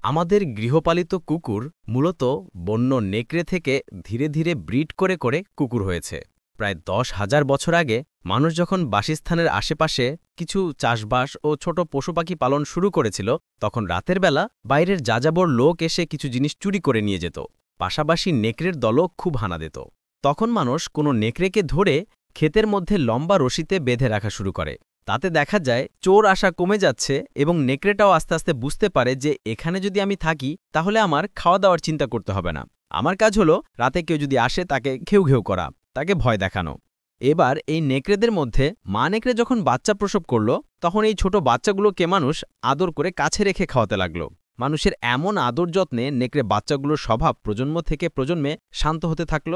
আমাদের গৃহপালিত কুকুর মূলত বন্য নেকড়ে থেকে ধীরে ধীরে ব্রিড করে করে কুকুর হয়েছে। প্রায় 10,000 বছর আগে মানুষ যখন বাসস্থানের আশেপাশে কিছু চাষবাস ও ছোট পশুপাখি পালন শুরু করেছিল, তখন রাতের বেলা বাইরের যাযাবর লোক এসে কিছু জিনিস চুরি করে নিয়ে যেত। পাশাপাশি নেকড়ের দলও খুব হানা দিত। তখন মানুষ কোনো নেকড়েকে ধরে ক্ষেতের মধ্যে লম্বা রশিতে বেঁধে রাখা শুরু করে। তাতে দেখা যায় চোর আসা কমে যাচ্ছে এবং নেকড়েটাও আস্তে আস্তে বুঝতে পারে যে এখানে যদি আমি থাকি তাহলে আমার খাওয়া দাওয়ার চিন্তা করতে হবে না। আমার কাজ হলো রাতে কেউ যদি আসে তাকে ঘেউ ঘেউ করা, তাকে ভয় দেখানো। এবার এই নেকড়েদের মধ্যে মা নেকড়ে যখন বাচ্চা প্রসব করল, তখন এই ছোট বাচ্চাগুলোকে মানুষ আদর করে কাছে রেখে খাওয়াতে লাগল। মানুষের এমন আদর যত্নে নেকড়ে বাচ্চাগুলোর স্বভাব প্রজন্ম থেকে প্রজন্মে শান্ত হতে থাকল।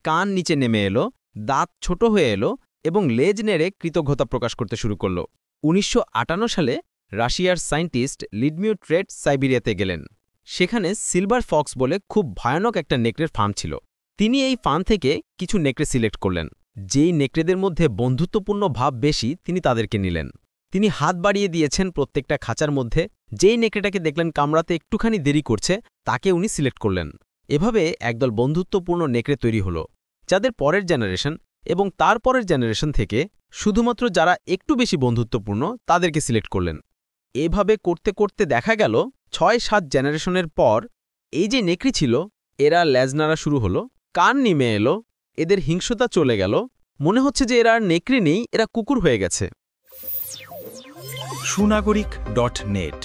কান নিচে নেমে এলো, দাঁত ছোট হয়ে এলো এবং লেজ নেড়ে কৃতজ্ঞতা প্রকাশ করতে শুরু করল। ১৯৫৮ সালে রাশিয়ার সায়েন্টিস্ট লিডমিউ ট্রেট সাইবেরিয়াতে গেলেন। সেখানে সিলভার ফক্স বলে খুব ভয়ানক একটা নেকড়ের ফার্ম ছিল। তিনি এই ফার্ম থেকে কিছু নেকড়ে সিলেক্ট করলেন। যেই নেকড়েদের মধ্যে বন্ধুত্বপূর্ণ ভাব বেশি তিনি তাদেরকে নিলেন। তিনি হাত বাড়িয়ে দিয়েছেন প্রত্যেকটা খাঁচার মধ্যে। যেই নেকড়েটাকে দেখলেন কামড়াতে একটুখানি দেরি করছে তাকে উনি সিলেক্ট করলেন। এভাবে একদল বন্ধুত্বপূর্ণ নেকড়ে তৈরি হলো, যাদের পরের জেনারেশন এবং তার পরের জেনারেশন থেকে শুধুমাত্র যারা একটু বেশি বন্ধুত্বপূর্ণ তাদেরকে সিলেক্ট করলেন। এভাবে করতে করতে দেখা গেল ৬-৭ জেনারেশনের পর এই যে নেকড়ে ছিল এরা লেজ নাড়া শুরু হলো, কান নেমে এলো, এদের হিংস্রতা চলে গেল। মনে হচ্ছে যে এরা আর নেকড়ে নেই, এরা কুকুর হয়ে গেছে। সুনাগরিক.net